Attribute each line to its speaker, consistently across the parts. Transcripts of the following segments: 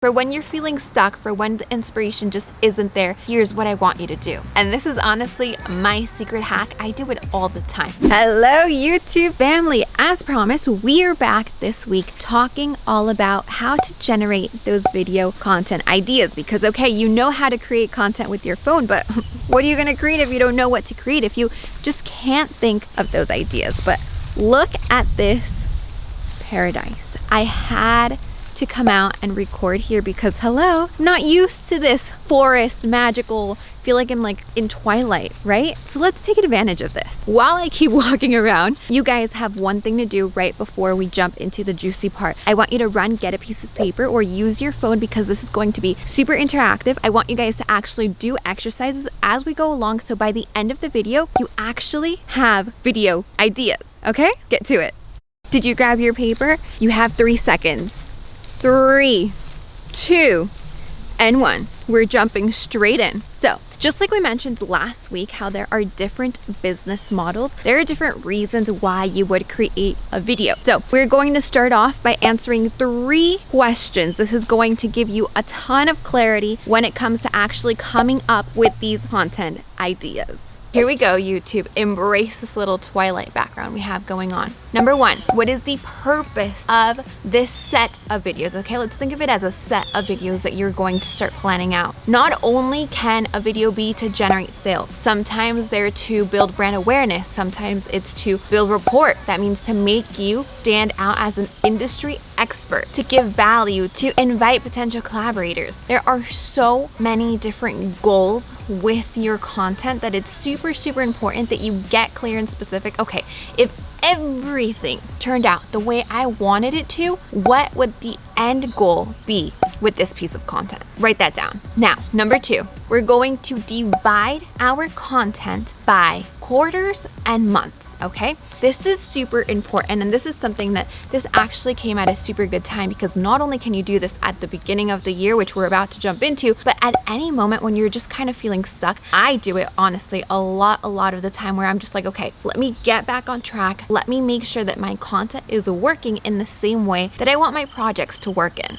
Speaker 1: For when you're feeling stuck, for when the inspiration just isn't there, here's what I want you to do. And this is honestly my secret hack. I do it all the time. Hello, YouTube family. As promised, we are back this week talking all about how to generate those video content ideas. Because, okay, you know how to create content with your phone, but what are you gonna create if you don't know what to create, if you just can't think of those ideas? But look at this paradise. I had to come out and record here because hello, not used to this forest magical, feel like I'm like in Twilight, right? So let's take advantage of this. While I keep walking around, you guys have one thing to do right before we jump into the juicy part. I want you to get a piece of paper or use your phone because this is going to be super interactive. I want you guys to actually do exercises as we go along, so by the end of the video, you actually have video ideas, okay? Get to it. Did you grab your paper? You have 3 seconds. 3, 2, and 1. We're jumping straight in. So, just like we mentioned last week, how there are different business models, there are different reasons why you would create a video. So, we're going to start off by answering 3 questions. This is going to give you a ton of clarity when it comes to actually coming up with these content ideas. Here we go, YouTube. Embrace this little Twilight background we have going on. Number 1, what is the purpose of this set of videos? Okay, let's think of it as a set of videos that you're going to start planning out. Not only can a video be to generate sales, sometimes they're to build brand awareness, sometimes it's to build rapport. That means to make you stand out as an industry expert, to give value, to invite potential collaborators. There are so many different goals with your content that it's super important that you get clear and specific. Okay, if everything turned out the way I wanted it to, what would the end goal be with this piece of content? Write that down. Now, number 2, we're going to divide our content by quarters and months, okay? This is super important, and this is something that this actually came at a super good time, because not only can you do this at the beginning of the year, which we're about to jump into, but at any moment when you're just kind of feeling stuck. I do it honestly a lot of the time, where I'm just like, okay, let me get back on track. Let me make sure that my content is working in the same way that I want my projects to work in.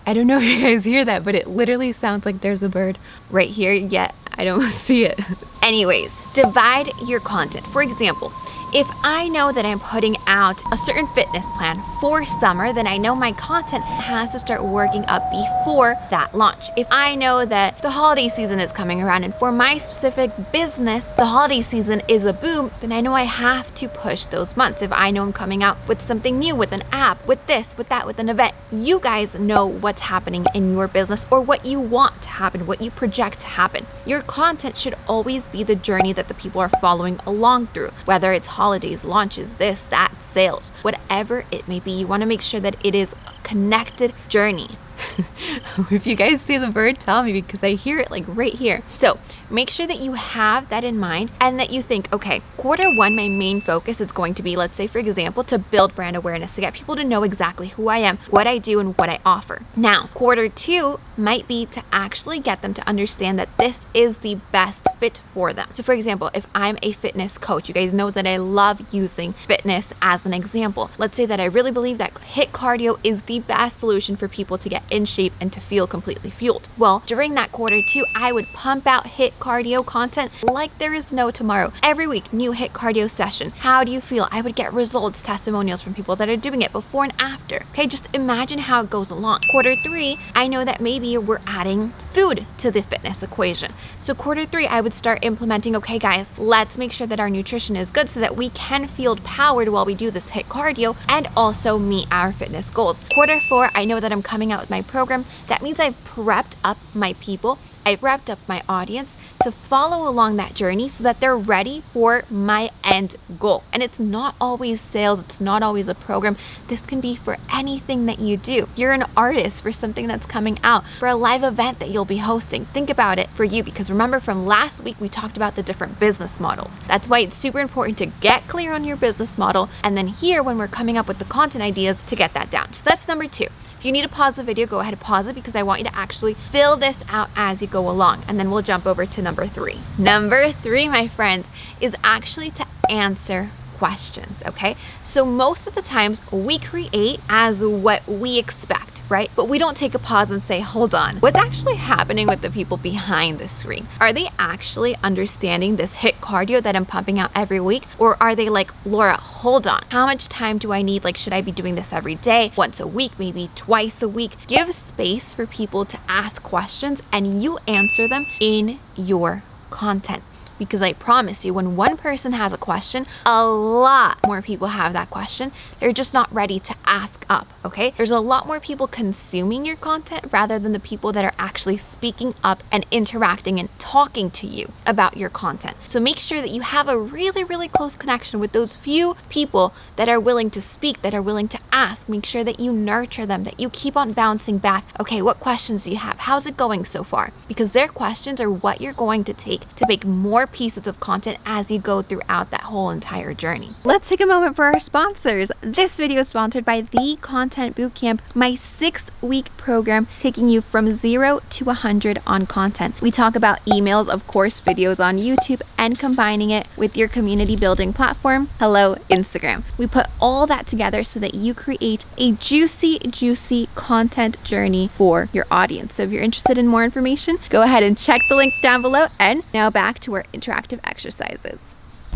Speaker 1: I don't know if you guys hear that, but it literally sounds like there's a bird right here, yet I don't see it. Anyways, divide your content. For example, if I know that I'm putting out a certain fitness plan for summer, then I know my content has to start working up before that launch. If I know that the holiday season is coming around, and for my specific business, the holiday season is a boom, then I know I have to push those months. If I know I'm coming out with something new, with an app, with this, with that, with an event, you guys know what's happening in your business or what you want to happen, what you project to happen. Your content should always be the journey that the people are following along through, whether it's holidays, launches, this, that, sales, whatever it may be. You want to make sure that it is a connected journey. If you guys see the bird, tell me, because I hear it like right here. So make sure that you have that in mind, and that you think, okay, quarter 1, my main focus is going to be, let's say for example, to build brand awareness, to get people to know exactly who I am, what I do, and what I offer. Now, quarter 2 might be to actually get them to understand that this is the best fit for them. So for example, if I'm a fitness coach, you guys know that I love using fitness as an example. Let's say that I really believe that HIIT cardio is the best solution for people to get in shape and to feel completely fueled. Well, during that quarter 2, I would pump out HIIT cardio content like there is no tomorrow. Every week, new HIIT cardio session. How do you feel? I would get results, testimonials from people that are doing it before and after. Okay, just imagine how it goes along. Quarter 3, I know that maybe we're adding food to the fitness equation. So quarter 3, I would start implementing, okay guys, let's make sure that our nutrition is good so that we can feel powered while we do this HIIT cardio and also meet our fitness goals. Quarter 4, I know that I'm coming out with my program. That means I've prepped up my people, I've prepped up my audience to follow along that journey so that they're ready for my end goal. And it's not always sales, it's not always a program. This can be for anything that you do. You're an artist for something that's coming out, for a live event that you'll be hosting. Think about it for you, because remember from last week, we talked about the different business models. That's why it's super important to get clear on your business model. And then here, when we're coming up with the content ideas, to get that down. So that's number 2. If you need to pause the video, go ahead and pause it, because I want you to actually fill this out as you go along, and then we'll jump over to number 3. Number 3, my friends, is actually to answer questions, okay? So most of the times we create as what we expect. right? But we don't take a pause and say, hold on, what's actually happening with the people behind the screen? Are they actually understanding this HIIT cardio that I'm pumping out every week? Or are they like, Laura, hold on, how much time do I need? Like, should I be doing this every day, once a week, maybe twice a week? Give space for people to ask questions and you answer them in your content. Because I promise you, when one person has a question, a lot more people have that question. They're just not ready to ask up, okay? There's a lot more people consuming your content rather than the people that are actually speaking up and interacting and talking to you about your content. So make sure that you have a really, really close connection with those few people that are willing to speak, that are willing to ask. Make sure that you nurture them, that you keep on bouncing back. Okay, what questions do you have? How's it going so far? Because their questions are what you're going to take to make more pieces of content as you go throughout that whole entire journey. Let's take a moment for our sponsors. This video is sponsored by The Content Bootcamp, my 6-week program taking you from 0 to 100 on content. We talk about emails, of course, videos on YouTube, and combining it with your community building platform, hello, Instagram. We put all that together so that you create a juicy content journey for your audience. So if you're interested in more information, go ahead and check the link down below. And now back to our interactive exercises.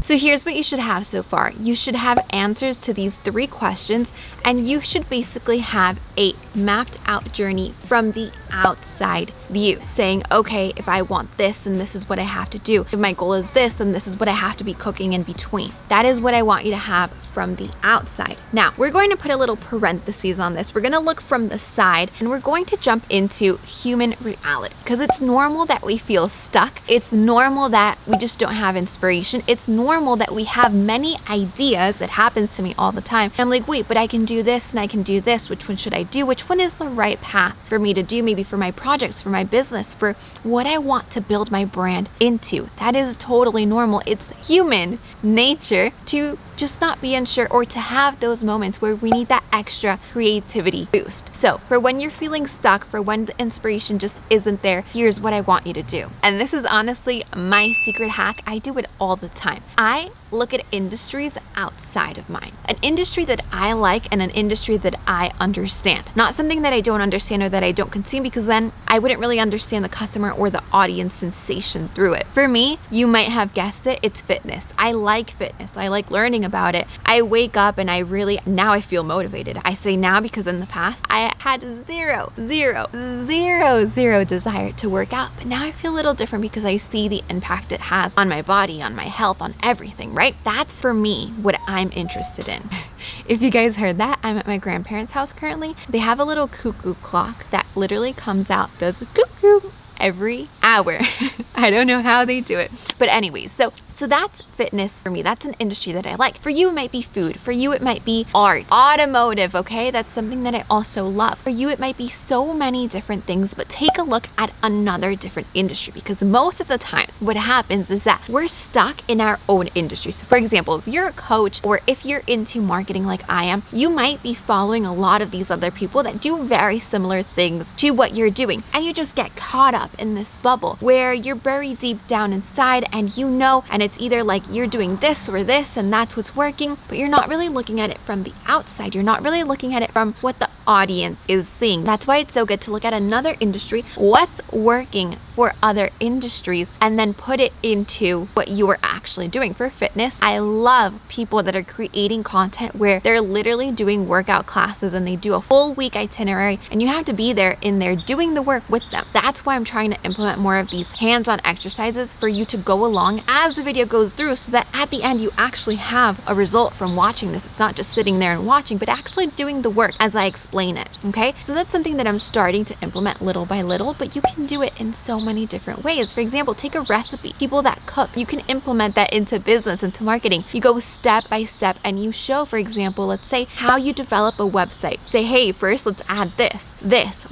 Speaker 1: So here's what you should have so far. You should have answers to these 3 questions, and you should basically have a mapped out journey from the outside view, saying, okay, if I want this, then this is what I have to do. If my goal is this, then this is what I have to be cooking in between. That is what I want you to have from the outside. Now, we're going to put a little parentheses on this. We're going to look from the side, and we're going to jump into human reality, because it's normal that we feel stuck. It's normal that we just don't have inspiration. It's normal that we have many ideas. It happens to me all the time. I'm like, wait, but I can do this and I can do this. Which one should I do? Which one is the right path for me to do? Maybe for my projects, for my business, for what I want to build my brand into. That is totally normal. It's human nature to just not be unsure, or to have those moments where we need that extra creativity boost. So for when you're feeling stuck, for when the inspiration just isn't there, here's what I want you to do. And this is honestly my secret hack. I do it all the time. I look at industries outside of mine. An industry that I like and an industry that I understand. Not something that I don't understand or that I don't consume, because then I wouldn't really understand the customer or the audience sensation through it. For me, you might have guessed it, it's fitness. I like fitness. I like learning about it. I wake up and now I feel motivated. I say now because in the past, I had zero desire to work out. But now I feel a little different because I see the impact it has on my body, on my health, on everything, right? That's for me what I'm interested in. If you guys heard that, I'm at my grandparents' house currently. They have a little cuckoo clock that literally comes out, does cuckoo every hour. I don't know how they do it. But anyways, so that's fitness for me. That's an industry that I like. For you, it might be food. For you, it might be art, automotive, okay? That's something that I also love. For you, it might be so many different things, but take a look at another different industry, because most of the times what happens is that we're stuck in our own industry. So for example, if you're a coach or if you're into marketing like I am, you might be following a lot of these other people that do very similar things to what you're doing. And you just get caught up in this bubble where you're buried deep down inside, and and it's either like you're doing this or this and that's what's working, but you're not really looking at it from the outside. You're not really looking at it from what the audience is seeing. That's why it's so good to look at another industry, what's working for other industries, and then put it into what you are actually doing. For fitness, I love people that are creating content where they're literally doing workout classes and they do a full week itinerary, and you have to be there in there doing the work with them. That's why I'm trying to implement more of these hands-on exercises for you to go along as the video goes through, so that at the end you actually have a result from watching this. It's not just sitting there and watching, but actually doing the work as I explain it, okay? So that's something that I'm starting to implement little by little, but you can do it in so many different ways. For example, take a recipe. People that cook, you can implement that into business, into marketing. You go step by step and you show, for example, let's say how you develop a website. Say, hey, first let's add this.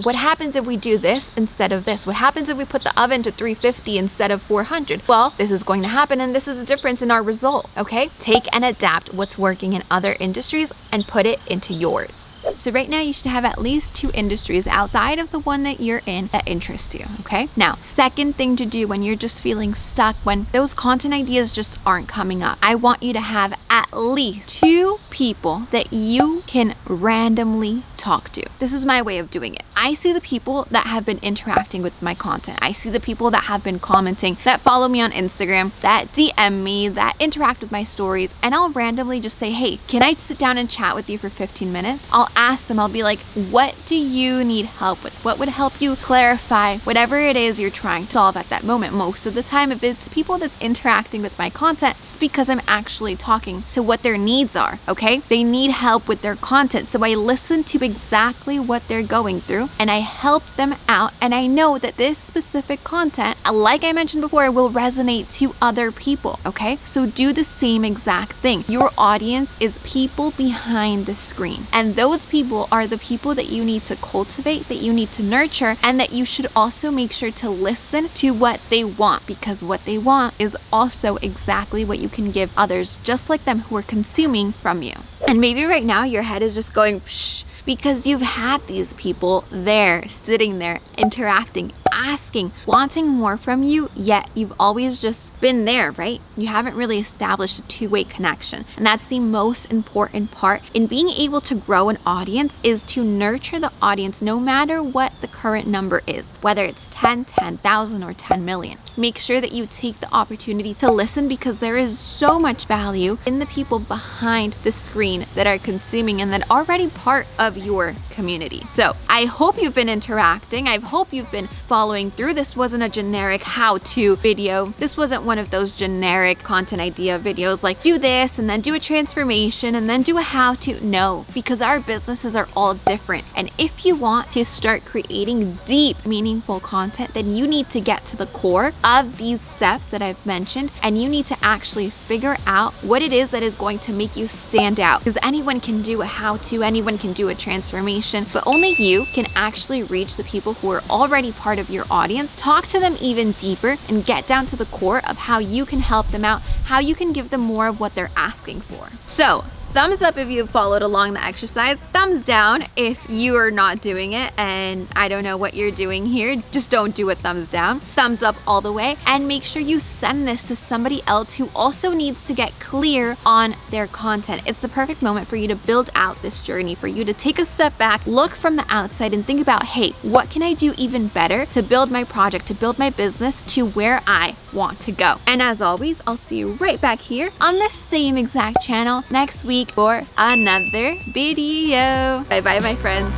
Speaker 1: What happens if we do this instead of this? What happens if we put the oven to 350 instead of 400? Well, this is going to happen, and this is a difference in our result, okay? Take and adapt what's working in other industries and put it into yours. So right now you should have at least 2 industries outside of the one that you're in that interest you, okay? Now, second thing to do when you're just feeling stuck, when those content ideas just aren't coming up, I want you to have at least 2 people that you can randomly talk to. This is my way of doing it. I see the people that have been interacting with my content. I see the people that have been commenting, that follow me on Instagram, that DM me, that interact with my stories, and I'll randomly just say, hey, can I sit down and chat with you for 15 minutes? I'll ask them, I'll be like, what do you need help with? What would help you clarify whatever it is you're trying to solve at that moment? Most of the time, if it's people that's interacting with my content, it's because I'm actually talking to what their needs are, okay? They need help with their content. So I listen to exactly what they're going through and I help them out. And I know that this specific content, like I mentioned before, will resonate to other people, okay? So do the same exact thing. Your audience is people behind the screen. And those people are the people that you need to cultivate, that you need to nurture, and that you should also make sure to listen to what they want, because what they want is also exactly what you can give others just like them who are consuming from you. And maybe right now your head is just going psh, because you've had these people there, sitting there, interacting, asking, wanting more from you, yet you've always just been there, right? You haven't really established a two-way connection. And that's the most important part in being able to grow an audience, is to nurture the audience no matter what the current number is, whether it's 10, 10,000 or 10 million. Make sure that you take the opportunity to listen, because there is so much value in the people behind the screen that are consuming and that are already part of your community. So I hope you've been interacting. I hope you've been following through. This wasn't a generic how-to video. This wasn't one of those generic content idea videos like do this and then do a transformation and then do a how-to. No, because our businesses are all different. And if you want to start creating deep, meaningful content, then you need to get to the core of these steps that I've mentioned, and you need to actually figure out what it is that is going to make you stand out. Because anyone can do a how-to, anyone can do a transformation, but only you can actually reach the people who are already part of your audience, talk to them even deeper, and get down to the core of how you can help them out, how you can give them more of what they're asking for. So thumbs up if you've followed along the exercise. Thumbs down if you are not doing it and I don't know what you're doing here. Just don't do a thumbs down. Thumbs up all the way, and make sure you send this to somebody else who also needs to get clear on their content. It's the perfect moment for you to build out this journey, for you to take a step back, look from the outside and think about, hey, what can I do even better to build my project, to build my business to where I want to go? And as always, I'll see you right back here on the same exact channel next week for another video. Bye bye, my friends.